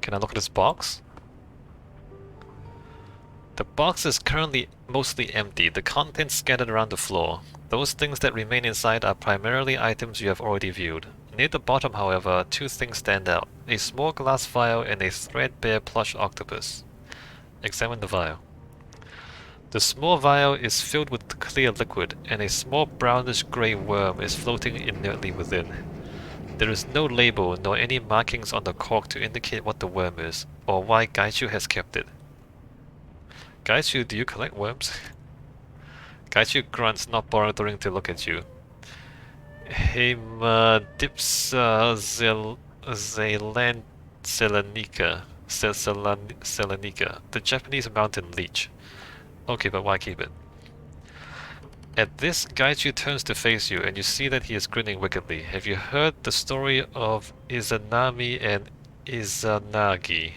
Can I look at this box? The box is currently mostly empty, the contents scattered around the floor. Those things that remain inside are primarily items you have already viewed. Near the bottom, however, two things stand out. A small glass vial and a threadbare plush octopus. Examine the vial. The small vial is filled with clear liquid, and a small brownish-grey worm is floating inertly within. There is no label nor any markings on the cork to indicate what the worm is, or why Gaichu has kept it. Gaichu, do you collect worms? Gaichu grunts, not bothering to look at you. Hemadipsa Selanica, the Japanese mountain leech. Okay, but why keep it? At this, Gaichu turns to face you, and you see that he is grinning wickedly. Have you heard the story of Izanami and Izanagi?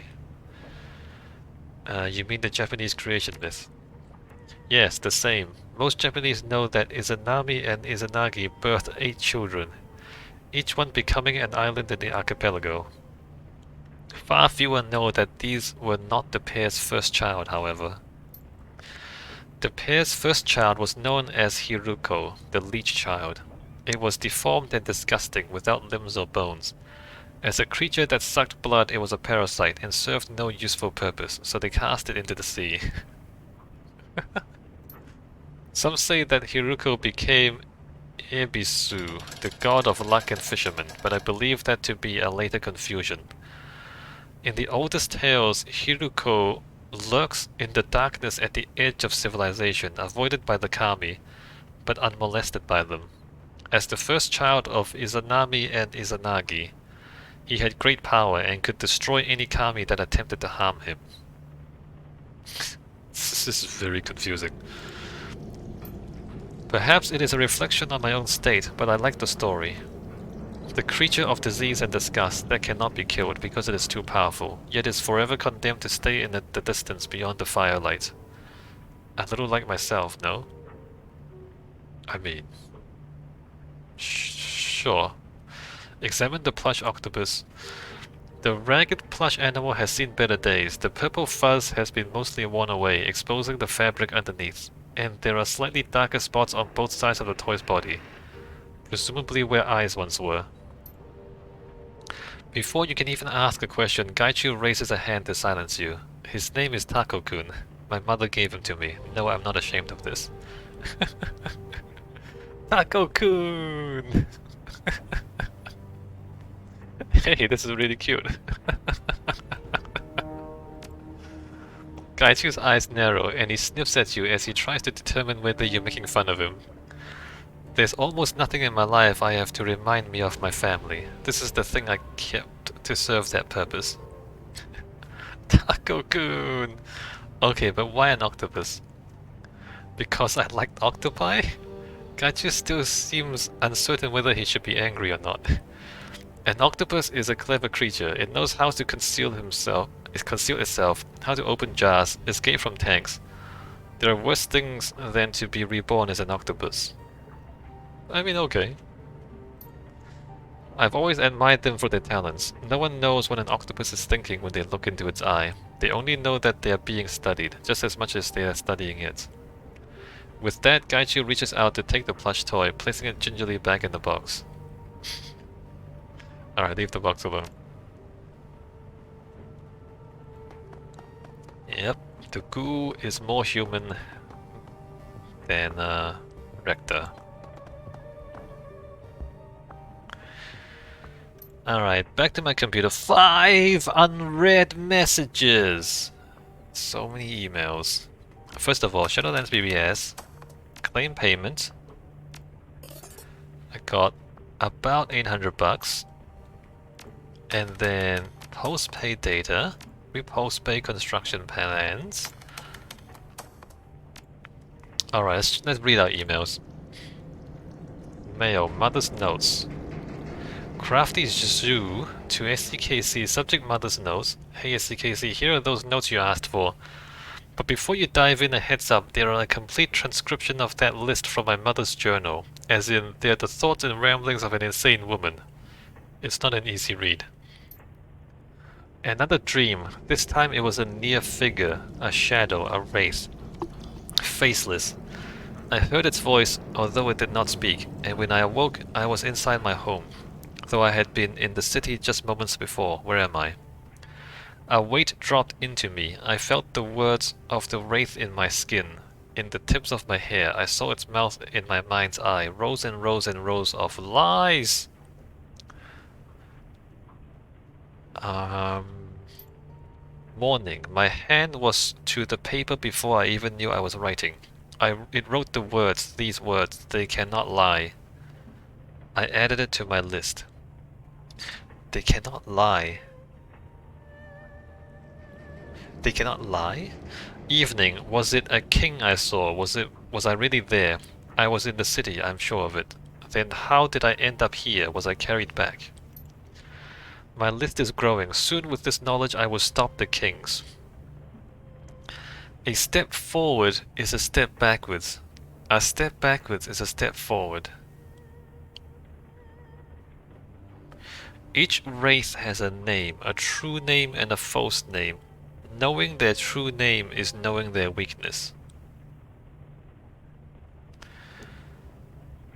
You mean the Japanese creation myth? Yes, the same. Most Japanese know that Izanami and Izanagi birthed 8 children, each one becoming an island in the archipelago. Far fewer know that these were not the pair's first child, however. The pair's first child was known as Hiruko, the leech child. It was deformed and disgusting, without limbs or bones. As a creature that sucked blood, it was a parasite and served no useful purpose, so they cast it into the sea. Some say that Hiruko became Ebisu, the god of luck and fishermen, but I believe that to be a later confusion. In the oldest tales, Hiruko lurks in the darkness at the edge of civilization, avoided by the kami, but unmolested by them. As the first child of Izanami and Izanagi, he had great power and could destroy any kami that attempted to harm him. This is very confusing. Perhaps it is a reflection on my own state, but I like the story. The creature of disease and disgust that cannot be killed because it is too powerful, yet is forever condemned to stay in the distance beyond the firelight. A little like myself, no? I mean... Sure. Examine the plush octopus. The ragged plush animal has seen better days. The purple fuzz has been mostly worn away, exposing the fabric underneath, and there are slightly darker spots on both sides of the toy's body, presumably where eyes once were. Before you can even ask a question, Gaichu raises a hand to silence you. His name is Tako-kun. My mother gave him to me. No, I'm not ashamed of this. Tako-kun! Hey, this is really cute. Gaichu's eyes narrow, and he sniffs at you as he tries to determine whether you're making fun of him. There's almost nothing in my life I have to remind me of my family. This is the thing I kept to serve that purpose. Tako-kun! Okay, but why an octopus? Because I liked octopi? Gaichu still seems uncertain whether he should be angry or not. An octopus is a clever creature. It knows how to conceal itself, how to open jars, escape from tanks. There are worse things than to be reborn as an octopus. I mean, okay. I've always admired them for their talents. No one knows what an octopus is thinking when they look into its eye. They only know that they are being studied, just as much as they are studying it. With that, Gaichu reaches out to take the plush toy, placing it gingerly back in the box. Alright, leave the box alone. Yep, the goo is more human than Rector. Alright, back to my computer. 5 unread messages! So many emails. First of all, Shadowlands BBS. Claim payment. I got about 800 bucks. And then post-pay data. Post-pay construction plans. Alright, let's read our emails. Mail, Mother's Notes. Crafty Zhu to SCKC, subject Mother's Notes. Hey SCKC, here are those notes you asked for. But before you dive in, a heads up, they are a complete transcription of that list from my mother's journal. As in, they're the thoughts and ramblings of an insane woman. It's not an easy read. Another dream. This time it was a near figure, a shadow, a wraith. Faceless. I heard its voice, although it did not speak, and when I awoke, I was inside my home. Though I had been in the city just moments before. Where am I? A weight dropped into me. I felt the words of the wraith in my skin. In the tips of my hair, I saw its mouth in my mind's eye. Rows and rows and rows of lies! Morning. My hand was to the paper before I even knew I was writing. It wrote the words, these words, they cannot lie. I added it to my list. They cannot lie. They cannot lie? Evening. Was it a king I saw? Was I really there? I was in the city, I'm sure of it. Then how did I end up here? Was I carried back? My list is growing. Soon with this knowledge I will stop the kings. A step forward is a step backwards. A step backwards is a step forward. Each wraith has a name, a true name and a false name. Knowing their true name is knowing their weakness.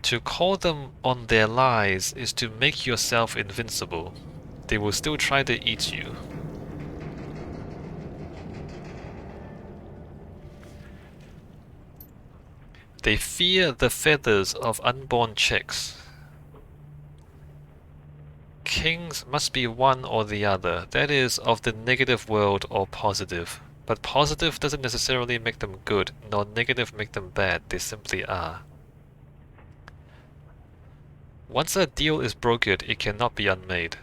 To call them on their lies is to make yourself invincible. They will still try to eat you. They fear the feathers of unborn chicks. Kings must be one or the other, that is, of the negative world or positive. But positive doesn't necessarily make them good, nor negative make them bad, they simply are. Once a deal is brokered, it cannot be unmade.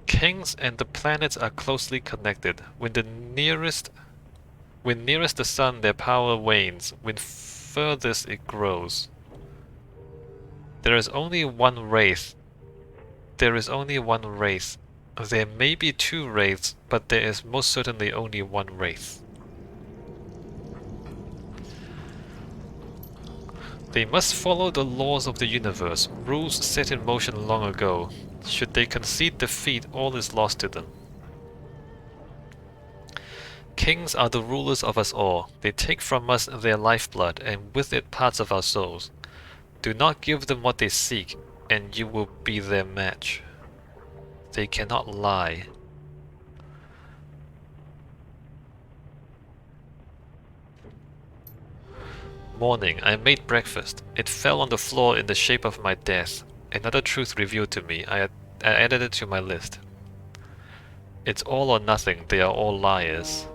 Kings and the planets are closely connected. When nearest the sun, their power wanes. When furthest, it grows. There is only one wraith. There is only one wraith. There may be two wraiths, but there is most certainly only one wraith. They must follow the laws of the universe, rules set in motion long ago. Should they concede defeat, all is lost to them. Kings are the rulers of us all. They take from us their lifeblood, and with it parts of our souls. Do not give them what they seek, and you will be their match. They cannot lie. Morning. I made breakfast. It fell on the floor in the shape of my death. Another truth revealed to me. I added it to my list. It's all or nothing. They are all liars.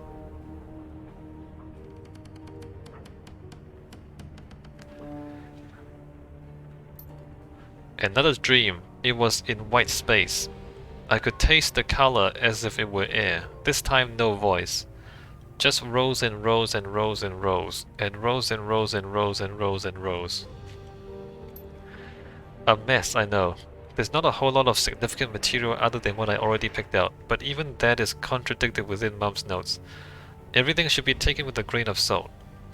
Another dream. It was in white space. I could taste the color as if it were air. This time no voice. Just rows and rows and rows and rows. And rows and rows and rows and rows and rows. A mess, I know. There's not a whole lot of significant material other than what I already picked out, but even that is contradicted within Mum's notes. Everything should be taken with a grain of salt.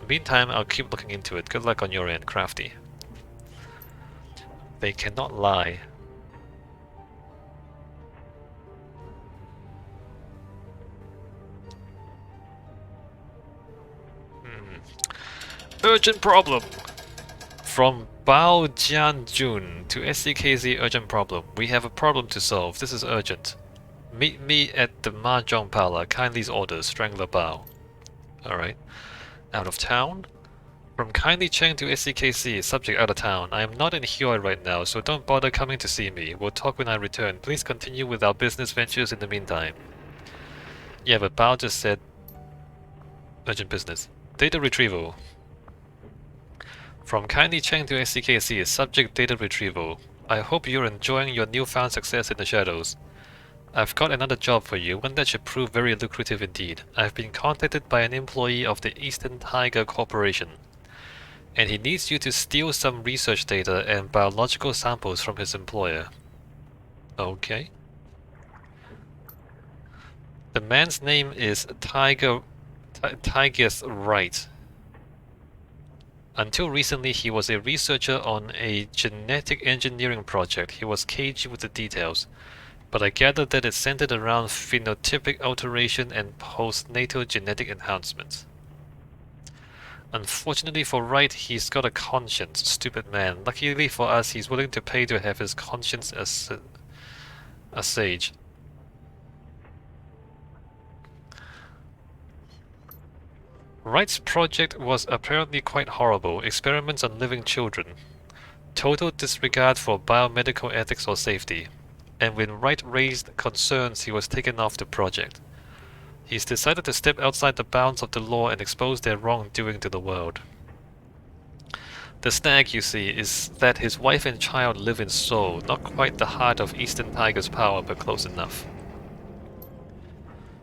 Meantime, I'll keep looking into it. Good luck on your end, Crafty. They cannot lie. Urgent problem! From Bao Jianjun to SCKZ urgent problem. We have a problem to solve. This is urgent. Meet me at the Mahjong Parlor. Kindly's orders. Strangler Bao. Alright. Out of town? From Kindly Cheng to SCKC. Subject out of town. I am not in Huai right now, so don't bother coming to see me. We'll talk when I return. Please continue with our business ventures in the meantime. Yeah, but Bao just said urgent business. Data retrieval. From Kindly Cheng to SCKC, subject data retrieval. I hope you're enjoying your newfound success in the shadows. I've got another job for you, one that should prove very lucrative indeed. I've been contacted by an employee of the Eastern Tiger Corporation, and he needs you to steal some research data and biological samples from his employer. Okay. The man's name is Tiger's Right. Until recently, he was a researcher on a genetic engineering project. He was cagey with the details, but I gathered that it centered around phenotypic alteration and postnatal genetic enhancements. Unfortunately for Wright, he's got a conscience, stupid man. Luckily for us, he's willing to pay to have his conscience assuaged. Wright's project was apparently quite horrible, experiments on living children, total disregard for biomedical ethics or safety, and when Wright raised concerns, he was taken off the project. He's decided to step outside the bounds of the law and expose their wrongdoing to the world. The snag, you see, is that his wife and child live in Seoul, not quite the heart of Eastern Tiger's power, but close enough.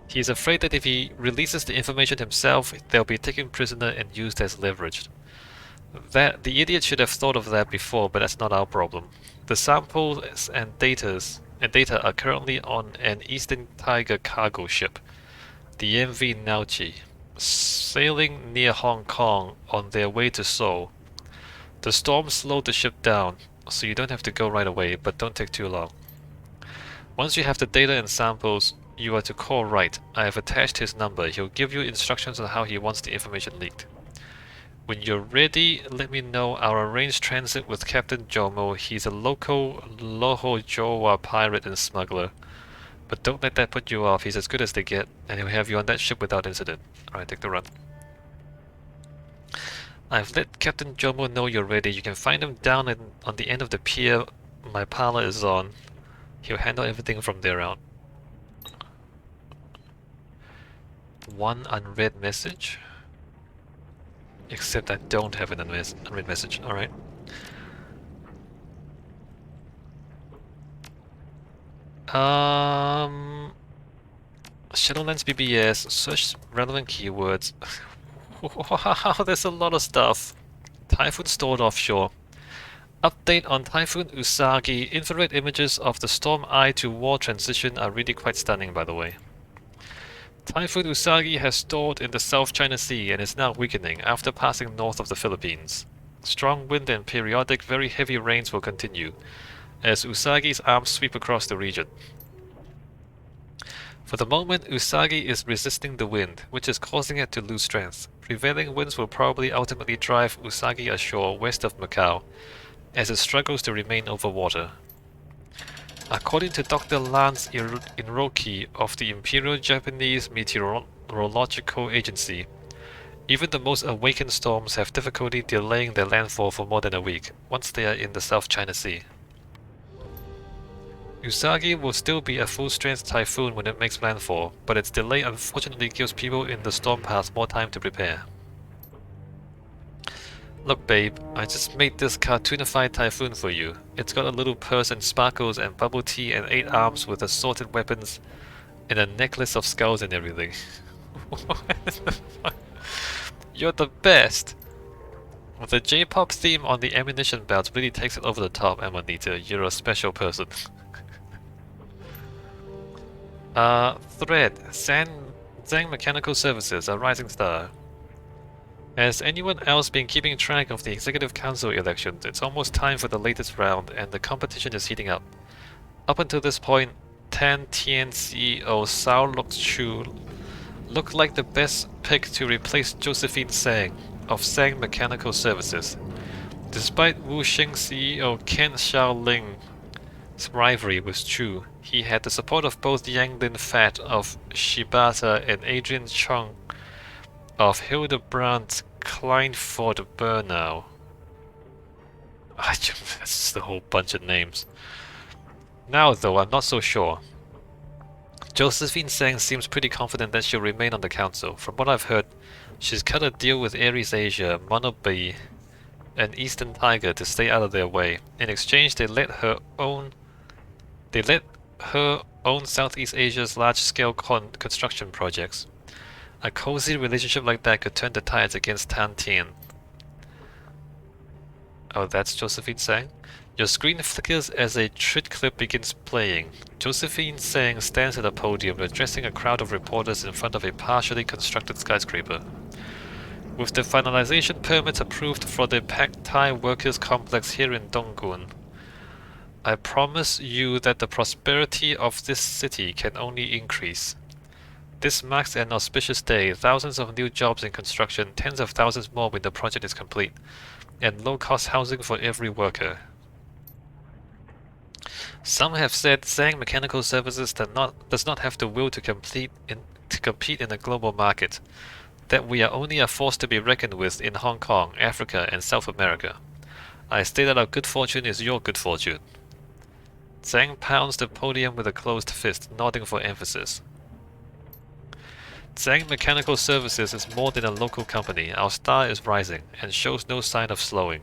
He is afraid that if he releases the information himself, they'll be taken prisoner and used as leverage. The idiot should have thought of that before, but that's not our problem. The samples and data are currently on an Eastern Tiger cargo ship, the MV Naochi, sailing near Hong Kong on their way to Seoul. The storm slowed the ship down, so you don't have to go right away, but don't take too long. Once you have the data and samples, you are to call Wright. I have attached his number. He'll give you instructions on how he wants the information leaked. When you're ready, let me know. I'll arrange transit with Captain Jomo. He's a local Loho Jowa pirate and smuggler. But don't let that put you off. He's as good as they get, and he'll have you on that ship without incident. Alright, take the run. I've let Captain Jomo know you're ready. You can find him down on the end of the pier my parlor is on. He'll handle everything from there out. One unread message? Except I don't have an unread message. Alright. Shadowlands BBS, search relevant keywords. Wow, there's a lot of stuff. Typhoon stored offshore. Update on Typhoon Usagi. Infrared images of the Storm Eye to War transition are really quite stunning, by the way. Typhoon Usagi has stalled in the South China Sea and is now weakening after passing north of the Philippines. Strong wind and periodic very heavy rains will continue as Usagi's arms sweep across the region. For the moment, Usagi is resisting the wind, which is causing it to lose strength. Prevailing winds will probably ultimately drive Usagi ashore west of Macau, as it struggles to remain over water. According to Dr. Lance Inroki of the Imperial Japanese Meteorological Agency, even the most awakened storms have difficulty delaying their landfall for more than a week, once they are in the South China Sea. Usagi will still be a full-strength typhoon when it makes landfall, but its delay unfortunately gives people in the storm path more time to prepare. Look babe, I just made this cartoonified typhoon for you. It's got a little purse and sparkles and bubble tea and 8 arms with assorted weapons and a necklace of skulls and everything. What the fuck? You're the best! The J-pop theme on the ammunition belt really takes it over the top, Amanita. You're a special person. Thread. Zhang Mechanical Services, a rising star. Has anyone else been keeping track of the Executive Council elections? It's almost time for the latest round, and the competition is heating up. Up until this point, Tan Tien CEO Sao Lok Chu looked like the best pick to replace Josephine Sang of Sang Mechanical Services. Despite Wu Xing CEO Ken Xiaoling's rivalry with Chu, he had the support of both Yang Lin Fat of Shibata and Adrian Chung of Hildebrand Kleinford Bernau. That's the whole bunch of names. Now though, I'm not so sure. Josephine Sang seems pretty confident that she'll remain on the council. From what I've heard, she's cut a deal with Ares Asia, Monobi, and Eastern Tiger to stay out of their way. In exchange, they let her own Southeast Asia's large-scale construction projects. A cozy relationship like that could turn the tides against Tan Tien. Oh, that's Josephine Sang? Your screen flickers as a treat clip begins playing. Josephine Sang stands at a podium addressing a crowd of reporters in front of a partially constructed skyscraper. With the finalization permits approved for the Thai Workers Complex here in Donggun, I promise you that the prosperity of this city can only increase. This marks an auspicious day, thousands of new jobs in construction, tens of thousands more when the project is complete, and low-cost housing for every worker. Some have said Zhang Mechanical Services does not have the will to compete in a global market, that we are only a force to be reckoned with in Hong Kong, Africa, and South America. I state that our good fortune is your good fortune. Zhang pounds the podium with a closed fist, nodding for emphasis. Zhang Mechanical Services is more than a local company. Our star is rising, and shows no sign of slowing.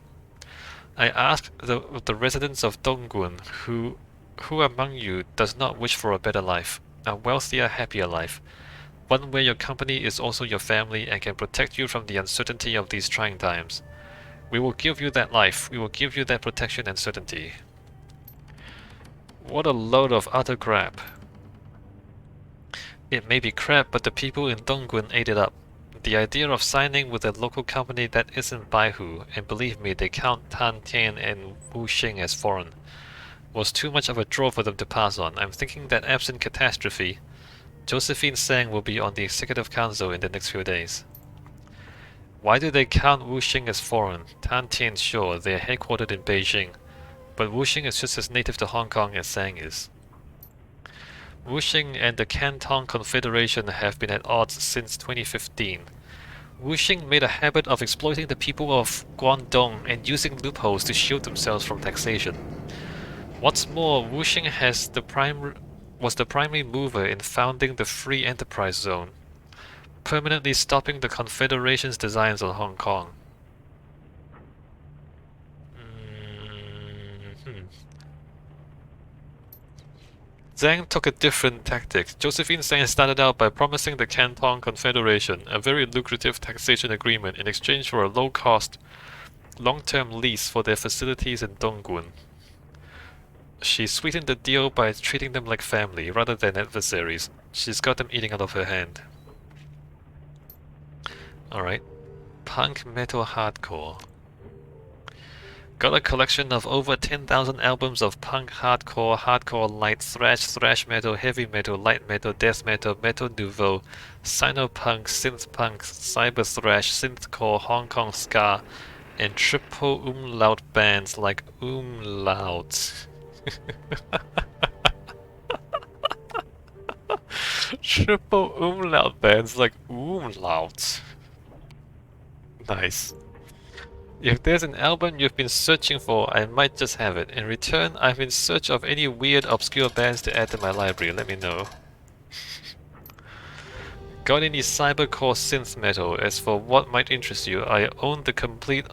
I ask the residents of Donggun, who among you does not wish for a better life, a wealthier, happier life, one where your company is also your family and can protect you from the uncertainty of these trying times. We will give you that life, we will give you that protection and certainty. What a load of utter crap. It may be crap, but the people in Donggun ate it up. The idea of signing with a local company that isn't Baihu, and believe me, they count Tan Tian and Wu Xing as foreign, was too much of a draw for them to pass on. I'm thinking that absent catastrophe, Josephine Zhang will be on the Executive Council in the next few days. Why do they count Wu Xing as foreign? Tan Tian, sure, they are headquartered in Beijing, but Wu Xing is just as native to Hong Kong as Zhang is. Wu Xing and the Canton Confederation have been at odds since 2015. Wu Xing made a habit of exploiting the people of Guangdong and using loopholes to shield themselves from taxation. What's more, Wu Xing was the primary mover in founding the Free Enterprise Zone, permanently stopping the Confederation's designs on Hong Kong. Zhang took a different tactic. Josephine Zhang started out by promising the Canton Confederation a very lucrative taxation agreement in exchange for a low-cost, long-term lease for their facilities in Donggun. She sweetened the deal by treating them like family rather than adversaries. She's got them eating out of her hand. Alright. Punk metal hardcore. Got a collection of over 10,000 albums of punk, hardcore light, thrash metal, heavy metal, light metal, death metal, metal nouveau, sino-punk, synth-punk, cyber thrash, synthcore, Hong Kong ska, and triple umlaut bands like Umlaut. Triple umlaut bands like Umlaut. Nice. If there's an album you've been searching for, I might just have it. In return, I'm in search of any weird, obscure bands to add to my library. Let me know. Got any cybercore synth metal? As for what might interest you, I own the complete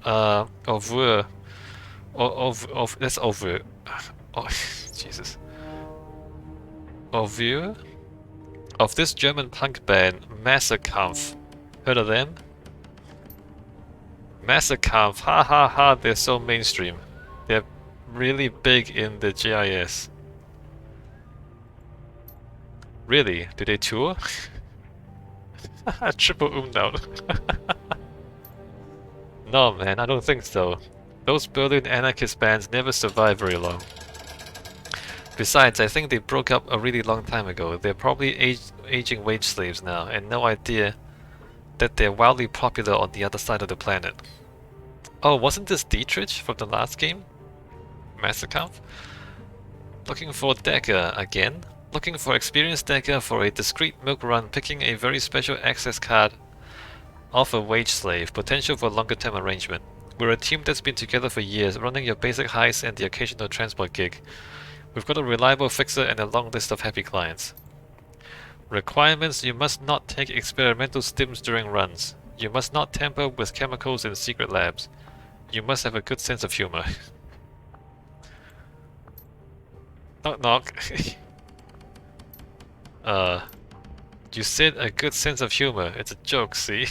oeuvre of that's oeuvre. Oh, Jesus. Oeuvre of this German punk band, Massakampf. Heard of them? Massakampf, ha ha ha, they're so mainstream. They're really big in the GIS. Really? Do they tour? Triple umlaut. No man, I don't think so. Those Berlin anarchist bands never survive very long. Besides, I think they broke up a really long time ago. They're probably aging wage slaves now, and no idea that they're wildly popular on the other side of the planet. Oh, wasn't this Dietrich from the last game? Massakampf? Looking for Decker again? Looking for experienced Decker for a discreet milk run, picking a very special access card off a wage slave, potential for longer term arrangement. We're a team that's been together for years, running your basic heists and the occasional transport gig. We've got a reliable fixer and a long list of happy clients. Requirements: you must not take experimental stims during runs. You must not tamper with chemicals in secret labs. You must have a good sense of humor. Knock knock. You said a good sense of humor. It's a joke, see?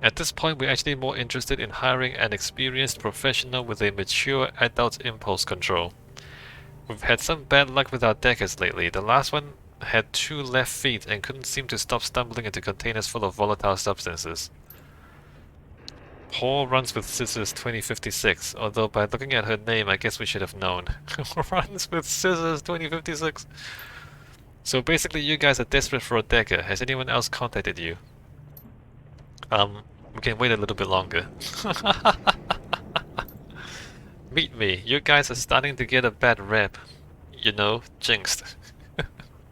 At this point, we're actually more interested in hiring an experienced professional with a mature adult impulse control. We've had some bad luck with our deckers lately. The last one had 2 left feet and couldn't seem to stop stumbling into containers full of volatile substances. Paul runs with Scissors 2056, although by looking at her name I guess we should have known. Runs with Scissors 2056. So basically you guys are desperate for a dagger. Has anyone else contacted you? We can wait a little bit longer. Meet me. You guys are starting to get a bad rep. You know, jinxed.